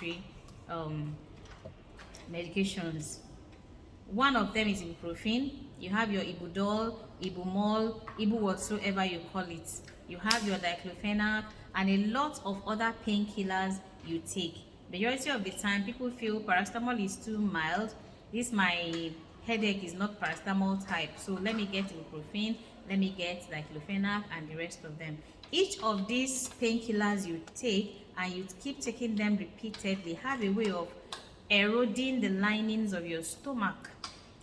anti-inflammatory medications. One of them is ibuprofen. You have your ibudol, ibumol, ibu whatsoever you call it. You have your diclofenac and a lot of other painkillers you take. Majority of the time, people feel paracetamol is too mild. This my headache is not paracetamol type, so let me get ibuprofen, let me get diclofenac and the rest of them. Each of these painkillers you take and you keep taking them repeatedly have a way of eroding the linings of your stomach.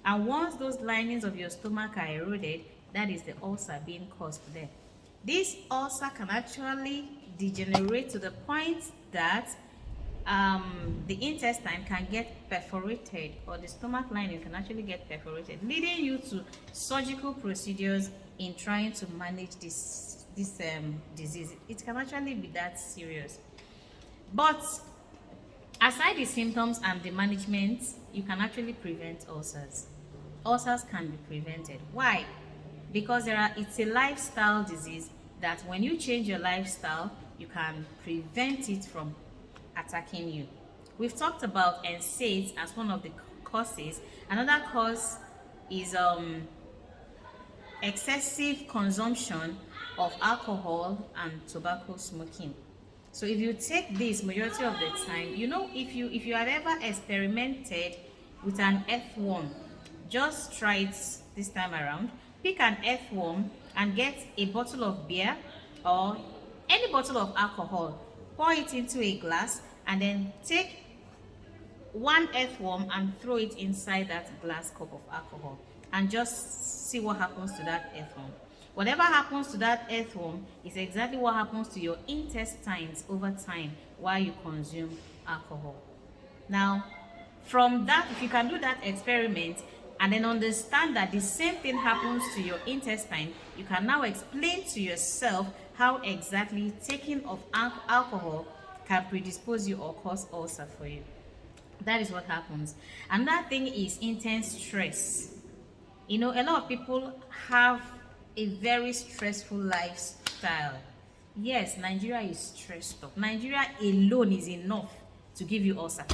And once those linings of your stomach are eroded, that is the ulcer being caused there. This ulcer can actually degenerate to the point that the intestine can get perforated, or the stomach lining can actually get perforated, leading you to surgical procedures in trying to manage this disease. It can actually be that serious. But aside the symptoms and the management, you can actually prevent ulcers. Ulcers can be prevented. Why? Because it's a lifestyle disease that when you change your lifestyle, you can prevent it from attacking you. We've talked about NSAIDs as one of the causes. Another cause is excessive consumption of alcohol and tobacco smoking. So if you take this majority of the time, you know, if you had ever experimented with an earthworm, just try it this time around. Pick an earthworm and get a bottle of beer or any bottle of alcohol, pour it into a glass, and then take one earthworm and throw it inside that glass cup of alcohol, and just see what happens to that earthworm. Whatever happens to that earthworm is exactly what happens to your intestines over time while you consume alcohol. Now, from that, if you can do that experiment and then understand that the same thing happens to your intestine, you can now explain to yourself how exactly taking of alcohol can predispose you or cause ulcer for you. That is what happens. Another thing is intense stress. You know, a lot of people have a very stressful lifestyle. Yes, Nigeria is stressed up. Nigeria alone is enough to give you ulcer.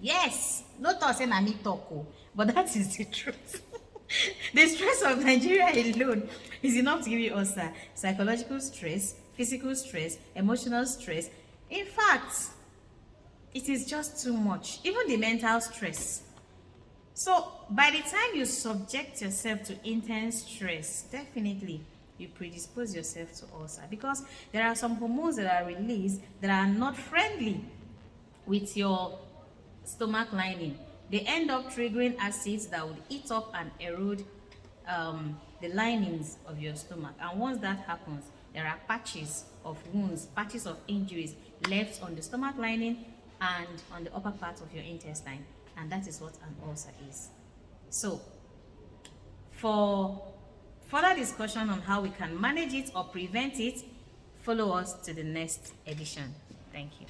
Yes, not us and me talk, but that is the truth. The stress of Nigeria alone is enough to give you ulcer. Psychological stress, physical stress, emotional stress. In fact, it is just too much. Even the mental stress. So by the time you subject yourself to intense stress, definitely you predispose yourself to ulcer, because there are some hormones that are released that are not friendly with your stomach lining. They end up triggering acids that would eat up and erode the linings of your stomach. And once that happens, there are patches of wounds, patches of injuries left on the stomach lining and on the upper part of your intestine. And that is what an ulcer is. So, for further discussion on how we can manage it or prevent it, follow us to the next edition. Thank you.